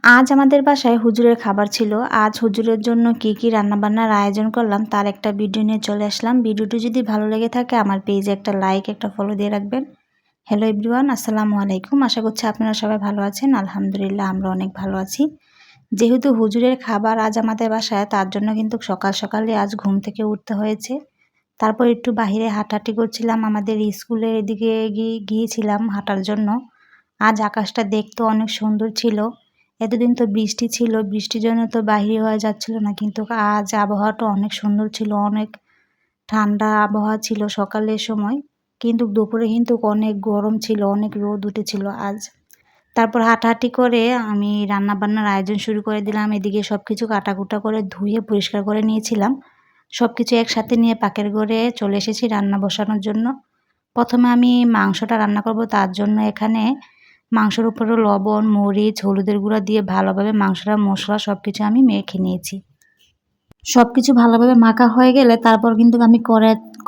আজ আমাদের বাসায় হুজুরের খাবার ছিল। আজ হুজুরের জন্য কি রান্নাবান্নার আয়োজন করলাম তার একটা ভিডিও নিয়ে চলে আসলাম। ভিডিওটি যদি ভালো লেগে থাকে আমার পেজে একটা লাইক, একটা ফলো দিয়ে রাখবেন। হ্যালো এভরিওয়ান, আসসালামু আলাইকুম। আশা করছি আপনারা সবাই ভালো আছেন। আলহামদুলিল্লাহ আমরা অনেক ভালো আছি। যেহেতু হুজুরের খাবার আজ আমাদের বাসায়, তার জন্য কিন্তু সকাল সকালে আজ ঘুম থেকে উঠতে হয়েছে। তারপর একটু বাহিরে হাঁটাহাঁটি করছিলাম, আমাদের স্কুলের এদিকে গিয়েছিলাম হাঁটার জন্য। আজ আকাশটা দেখতে অনেক সুন্দর ছিল। এতদিন তো বৃষ্টি ছিল, বৃষ্টির জন্য তো বাহির হওয়া যাচ্ছিল না, কিন্তু আজ আবহাওয়াটা অনেক সুন্দর ছিল, অনেক ঠান্ডা আবহাওয়া ছিল সকালের সময়, কিন্তু দুপুরে কিন্তু অনেক গরম ছিল, অনেক রোদ উঠেছিল আজ। তারপর হাঁটাহাঁটি করে আমি রান্নাবান্নার আয়োজন শুরু করে দিলাম। এদিকে সব কিছু কাটাকুটা করে ধুয়ে পরিষ্কার করে নিয়েছিলাম। সব কিছু একসাথে নিয়ে পাকের ঘরে চলে এসেছি রান্না বসানোর জন্য। প্রথমে আমি মাংসটা রান্না করব, তার জন্য এখানে মাংসের উপরে লবণ, মরিচ, হলুদের গুঁড়া দিয়ে ভালোভাবে মাংসটা মশলা সব কিছু আমি মেখে নিয়েছি। সব কিছু ভালোভাবে মাখা হয়ে গেলে তারপর কিন্তু আমি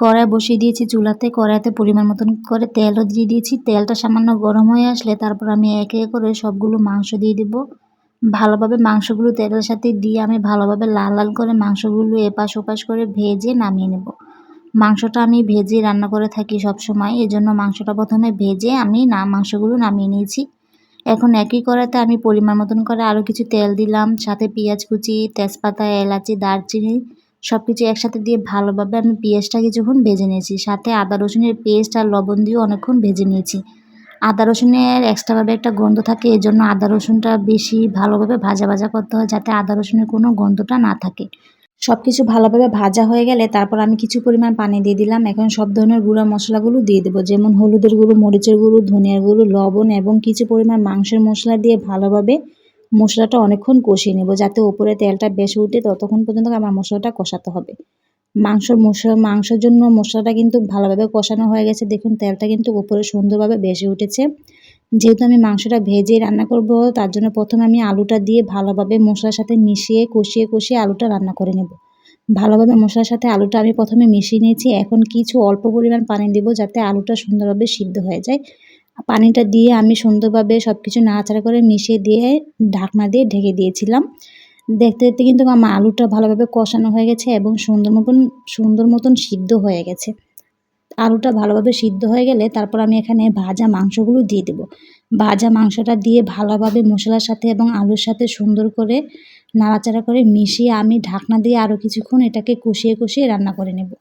কড়াই বসিয়ে দিয়েছি চুলাতে। কড়াইতে পরিমাণ মতন করে তেলও দিয়ে দিয়েছি। তেলটা সামান্য গরম হয়ে আসলে তারপর আমি একে একে করে সবগুলো মাংস দিয়ে দেব। ভালোভাবে মাংসগুলো তেলের সাথে দিয়ে আমি ভালোভাবে লাল লাল করে মাংসগুলো এপাশ ওপাশ করে ভেজে নামিয়ে নেব। মাংসটা আমি ভেজে রান্না করে থাকি সবসময়, এজন্য মাংসটা প্রথমে ভেজে আমি মাংসগুলো নামিয়ে নিয়েছি। এখন একই কড়াইতে আমি পরিমাণ মতন করে আরও কিছু তেল দিলাম, সাথে পেঁয়াজ কুচি, তেজপাতা, এলাচি, দারচিনি সব কিছু একসাথে দিয়ে ভালোভাবে আমি পেঁয়াজটা কিছুক্ষণ ভেজে নিয়েছি। সাথে আদা রসুনের পেস্ট আর লবণ দিয়েও অনেকক্ষণ ভেজে নিয়েছি। আদা রসুনের এক্সট্রাভাবে একটা গন্ধ থাকে, এজন্য আদা রসুনটা বেশি ভালোভাবে ভাজা ভাজা করতে হয়, যাতে আদা রসুনের কোনো গন্ধটা না থাকে। সব কিছু ভালোভাবে ভাজা হয়ে গেলে তারপর আমি কিছু পরিমাণ পানি দিয়ে দিলাম। এখন সব ধরনের গুঁড়া মশলাগুলো দিয়ে দেবো, যেমন হলুদের গুঁড়ো, মরিচের গুঁড়ো, ধনিয়ার গুঁড়ো, লবণ এবং কিছু পরিমাণ মাংসের মশলা দিয়ে ভালোভাবে মশলাটা অনেকক্ষণ কষিয়ে নেব, যাতে ওপরে তেলটা বেশি উঠে। ততক্ষণ পর্যন্ত আমার মশলাটা কষাতে হবে। মাংসের জন্য মশলাটা কিন্তু ভালোভাবে কষানো হয়ে গেছে। দেখুন তেলটা কিন্তু উপরে সুন্দরভাবে বেশি উঠেছে। যেহেতু আমি মাংসটা ভেজে রান্না করব, তার জন্য প্রথমে আমি আলুটা দিয়ে ভালোভাবে মশলার সাথে মিশিয়ে কষিয়ে আলুটা রান্না করে নেব। ভালোভাবে মশলার সাথে আলুটা আমি প্রথমে মিশিয়ে নিয়েছি। এখন কিছু অল্প পরিমাণ পানি দেব, যাতে আলুটা সুন্দরভাবে সিদ্ধ হয়ে যায়। পানিটা দিয়ে আমি সুন্দরভাবে সব কিছু নাড়াচাড়া করে মিশিয়ে দিয়ে ঢাকনা দিয়ে ঢেকে দিয়েছিলাম। দেখতে দেখতে কিন্তু আমার আলুটা ভালোভাবে কষানো হয়ে গেছে এবং সুন্দর মতন সিদ্ধ হয়ে গেছে। আলুটা ভালোভাবে সিদ্ধ হয়ে গেলে তারপর আমি এখানে ভাজা মাংসগুলো দিয়ে দেব। ভাজা মাংসটা দিয়ে ভালোভাবে মশলার সাথে এবং আলুর সাথে সুন্দর করে নাড়াচাড়া করে মিশিয়ে আমি ঢাকনা দিয়ে আরও কিছুক্ষণ এটাকে কষিয়ে রান্না করে নেব।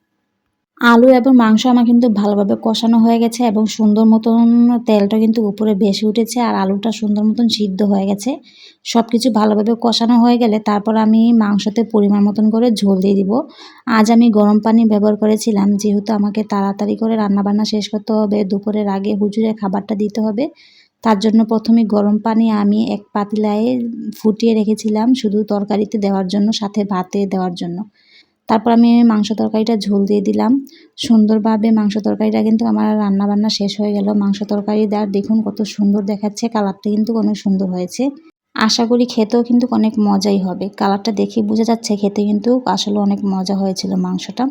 আলু এবং মাংস আমার কিন্তু ভালোভাবে কষানো হয়ে গেছে এবং সুন্দর মতন তেলটা কিন্তু উপরে ভেসে উঠেছে, আর আলুটা সুন্দর মতন সিদ্ধ হয়ে গেছে। সব কিছু ভালোভাবে কষানো হয়ে গেলে তারপর আমি মাংসতে পরিমাণ মতন করে ঝোল দিয়ে দিব। আজ আমি গরম পানি ব্যবহার করেছিলাম, যেহেতু আমাকে তাড়াতাড়ি করে রান্নাবান্না শেষ করতে হবে, দুপুরের আগে হুজুরের খাবারটা দিতে হবে। তার জন্য প্রথমে গরম পানি আমি এক পাতিলায় ফুটিয়ে রেখেছিলাম, শুধু তরকারিতে দেওয়ার জন্য, সাথে ভাতে দেওয়ার জন্য। তারপর আমি মাংস তরকারিটা ঝোল দিয়ে দিলাম। সুন্দরভাবে মাংস তরকারিটা কিন্তু আমার রান্নাবান্না শেষ হয়ে গেল। মাংস তরকারি আর দেখুন কত সুন্দর দেখাচ্ছে, কালারটা কিন্তু অনেক সুন্দর হয়েছে। আশা করি খেতেও কিন্তু অনেক মজাই হবে। কালারটা দেখেই বোঝা যাচ্ছে খেতে কিন্তু আসলে অনেক মজা হয়েছিল মাংসটা।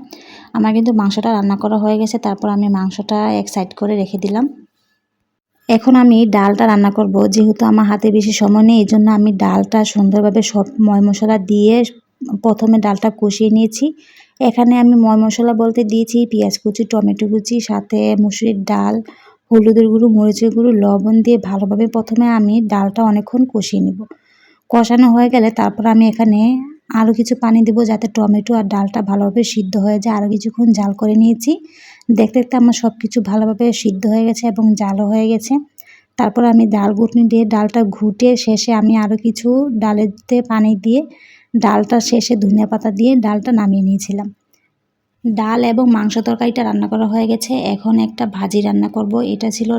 আমার কিন্তু মাংসটা রান্না করা হয়ে গেছে। তারপর আমি মাংসটা এক সাইড করে রেখে দিলাম। এখন আমি ডালটা রান্না করব। যেহেতু আমার হাতে বেশি সময় নেই, এজন্য আমি ডালটা সুন্দরভাবে সব ময় মশলা দিয়ে প্রথমে ডালটা কষিয়ে নিয়েছি। এখানে আমি ময় মশলা বলতে দিয়েছি পেঁয়াজ কুচি, টমেটো কুচি, সাথে মুসুরির ডাল, হলুদের গুঁড়ো, মরিচের গুঁড়ো, লবণ দিয়ে ভালোভাবে প্রথমে আমি ডালটা অনেকক্ষণ কষিয়ে নেব। কষানো হয়ে গেলে তারপর আমি এখানে আরও কিছু পানি দেবো, যাতে টমেটো আর ডালটা ভালোভাবে সিদ্ধ হয়ে যায়। আরও কিছুক্ষণ জাল করে নিয়েছি। দেখতে দেখতে আমার সব কিছু ভালোভাবে সিদ্ধ হয়ে গেছে এবং জালও হয়ে গেছে। তারপর আমি ডাল ঘুটনি দিয়ে ডালটা ঘুটে শেষে আমি আরও কিছু ডালেতে পানি দিয়ে ডালটা শেষে ধনিয়া পাতা দিয়ে ডালটা নামিয়ে নিয়েছিলাম। ডাল এবং মাংস তরকারিটা রান্না করা হয়ে গেছে। এখন একটা ভাজি রান্না করব। এটা ছিল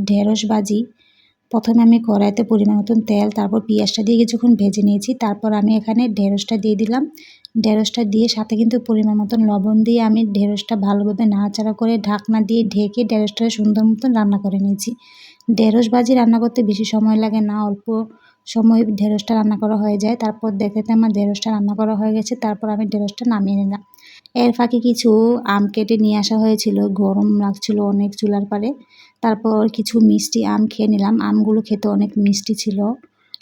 ঢেঁড়স ভাজি। প্রথমে আমি কড়াইতে পরিমাণ মতন তেল, তারপর পেঁয়াজটা দিয়ে কিছুক্ষণ ভেজে নিয়েছি। তারপর আমি এখানে ঢেঁড়সটা দিয়ে দিলাম। ঢেঁড়সটা দিয়ে সাথে কিন্তু পরিমাণ মতন লবণ দিয়ে আমি ঢেঁড়সটা ভালোভাবে নাড়াচাড়া করে ঢাকনা দিয়ে ঢেকে ঢেঁড়সটা সুন্দর মতন রান্না করে নিয়েছি। ঢেঁড়স ভাজি রান্না করতে বেশি সময় লাগে না, অল্প সময় ঢেঁড়সটা রান্না করা হয়ে যায়। তারপর দেখতে আমার ঢেঁড়সটা রান্না করা হয়ে গেছে। তারপর আমি ঢেঁড়সটা নামিয়ে নিলাম। এর ফাঁকে কিছু আম কেটে নিয়ে আসা হয়েছিল, গরম লাগছিল অনেক চুলার পাড়ে। তারপর কিছু মিষ্টি আম খেয়ে নিলাম। আমগুলো খেতে অনেক মিষ্টি ছিল,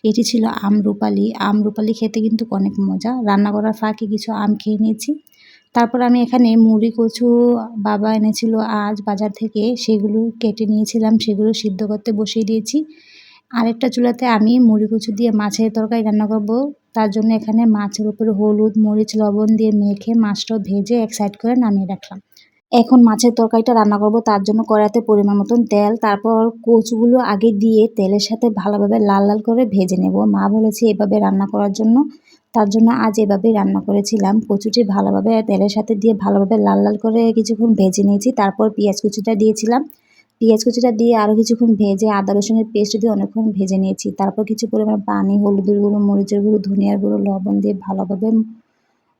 এটি ছিল আমরুপালি। আমরুপালি খেতে কিন্তু অনেক মজা। রান্না করার ফাঁকে কিছু আম খেয়ে নিয়েছি। তারপর আমি এখানে মুড়ি কচু বাবা এনেছিল আজ বাজার থেকে, সেগুলো কেটে নিয়েছিলাম, সেগুলো সিদ্ধ করতে বসিয়ে দিয়েছি। আরেকটা চুলাতে আমি মুড়ি কচু দিয়ে মাছের তরকারি রান্না করব। তার জন্য এখানে মাছের উপরে হলুদ, মরিচ, লবণ দিয়ে মেখে মাছটা ভেজে এক সাইড করে নামিয়ে রাখলাম। এখন মাছের তরকারিটা রান্না করব, তার জন্য কড়াইতে পরিমাণ মতন তেল, তারপর কচুগুলো আগে দিয়ে তেলের সাথে ভালোভাবে লাল লাল করে ভেজে নেব। মা বলেছে এভাবে রান্না করার জন্য, তার জন্য আজ এভাবেই রান্না করেছিলাম। কচুটি ভালোভাবে তেলের সাথে দিয়ে ভালোভাবে লাল লাল করে কিছুক্ষণ ভেজে নিয়েছি। তারপর পেঁয়াজ কুচিটা দিয়েছিলাম। পেঁয়াজ কুচিটা দিয়ে আরও কিছুক্ষণ ভেজে আদা রসুনের পেস্ট দিয়ে অনেকক্ষণ ভেজে নিয়েছি। তারপর কিছু পরিমাণ পানি, হলুদের গুঁড়ো, মরিচের গুঁড়ো, ধনিয়ার গুঁড়ো, লবণ দিয়ে ভালোভাবে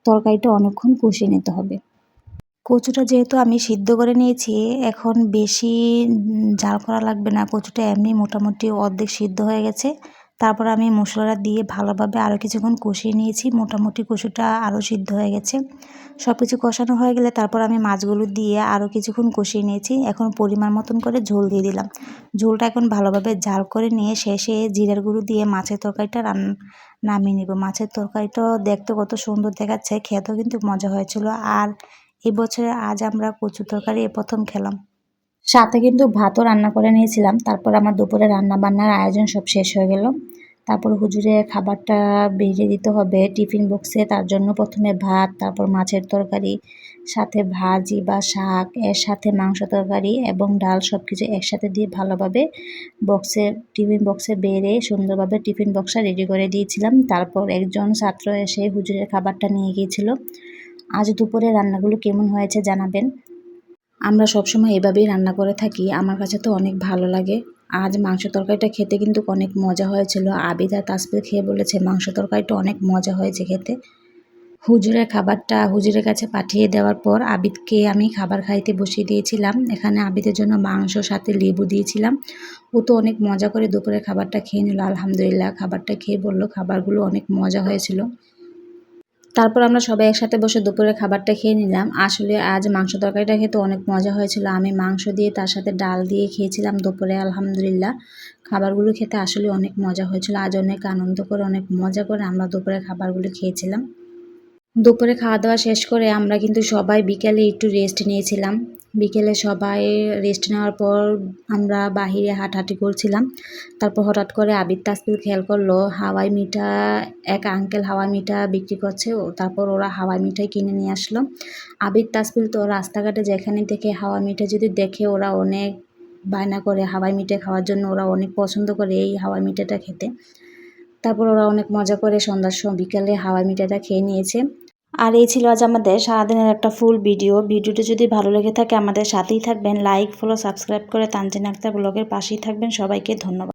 তরকারিটা অনেকক্ষণ কষিয়ে নিতে হবে। কচুটা যেহেতু আমি সিদ্ধ করে নিয়েছি, এখন বেশি জাল করা লাগবে না। কচুটা এমনি মোটামুটি অর্ধেক সিদ্ধ হয়ে গেছে। তারপর আমি মশলাটা দিয়ে ভালোভাবে আরও কিছুক্ষণ কষিয়ে নিয়েছি। মোটামুটি কচুটা আরও সিদ্ধ হয়ে গেছে। সব কিছু কষানো হয়ে গেলে তারপর আমি মাছগুলো দিয়ে আরও কিছুক্ষণ কষিয়ে নিয়েছি। এখন পরিমাণ মতন করে ঝোল দিয়ে দিলাম। ঝোলটা এখন ভালোভাবে জাল করে নিয়ে শেষে জিরার গুঁড়ো দিয়ে মাছের তরকারিটা নামিয়ে নিব। মাছের তরকারিটা দেখতে কত সুন্দর দেখাচ্ছে, খেতেও কিন্তু মজা হয়েছিল। আর এবছরে আজ আমরা কচু তরকারি প্রথম খেলাম। সাথে কিন্তু ভাতও রান্না করে নিয়েছিলাম। তারপর আমার দুপুরে রান্না বান্নার আয়োজন সব শেষ হয়ে গেল। তারপর হুজুরের খাবারটা বেরিয়ে দিতে হবে টিফিন বক্সে, তার জন্য প্রথমে ভাত, তারপর মাছের তরকারি, সাথে ভাজি বা শাক, এর সাথে মাংস তরকারি এবং ডাল সব কিছু একসাথে দিয়ে ভালোভাবে টিফিন বক্সে বেড়ে সুন্দরভাবে টিফিন বক্সটা রেডি করে দিয়েছিলাম। তারপর একজন ছাত্র এসে হুজুরের খাবারটা নিয়ে গিয়েছিল। আজ দুপুরে রান্নাগুলো কেমন হয়েছে জানাবেন। আমরা সবসময় এভাবেই রান্না করে থাকি, আমার কাছে তো অনেক ভালো লাগে। আজ মাংস তরকারিটা খেতে কিন্তু অনেক মজা হয়েছিল। আবিদ আর তাসফির খেয়ে বলেছে মাংস তরকারিটা অনেক মজা হয়েছে খেতে। হুজুরের খাবারটা হুজুরের কাছে পাঠিয়ে দেওয়ার পর আবিদকে আমি খাবার খাইতে বসিয়ে দিয়েছিলাম। এখানে আবিদের জন্য মাংস সাথে লেবু দিয়েছিলাম। ও তো অনেক মজা করে দুপুরে খাবারটা খেয়ে নিল। আলহামদুলিল্লাহ, খাবারটা খেয়ে বলল খাবারগুলো অনেক মজা হয়েছিল। তারপর আমরা সবাই একসাথে বসে দুপুরে খাবারটা খেয়ে নিলাম। আসলে আজ মাংস তরকারিটা খেতে অনেক মজা হয়েছিল। আমি মাংস দিয়ে তার সাথে ডাল দিয়ে খেয়েছিলাম দুপুরে। আলহামদুলিল্লাহ, খাবারগুলো খেতে আসলে অনেক মজা হয়েছিল। আজ অনেক আনন্দ করে অনেক মজা করে আমরা দুপুরে খাবারগুলো খেয়েছিলাম। দুপুরে খাওয়া দাওয়া শেষ করে আমরা কিন্তু সবাই বিকেলে একটু রেস্ট নিয়েছিলাম। বিকেলে সবাই রেস্ট নেওয়ার পর আমরা বাহিরে হাঁটাহাঁটি করছিলাম। তারপর হঠাৎ করে আবিদ তাসফির খেয়াল করলো হাওয়াই মিঠা, এক আঙ্কেল হাওয়াই মিঠা বিক্রি করছে। তারপর ওরা হাওয়াই মিঠাই কিনে নিয়ে আসলো। আবিদ তাসফির তো রাস্তাঘাটে যেখানে থেকে হাওয়াই মিঠা যদি দেখে ওরা অনেক বায়না করে হাওয়াই মিঠাই খাওয়ার জন্য। ওরা অনেক পছন্দ করে এই হাওয়াই মিঠাটা খেতে। তারপর ওরা অনেক মজা করে সন্ধ্যার সময় বিকালে হাওয়াই মিঠাটা খেয়ে নিয়েছে। আর এই ছিল আজ আমাদের সারাদিনের একটা ফুল ভিডিও। ভিডিওটি যদি ভালো লেগে থাকে আমাদের সাথেই থাকবেন, লাইক, ফলো, সাবস্ক্রাইব করে তানজিন আক্তার ব্লগের পাশেই থাকবেন। সবাইকে ধন্যবাদ।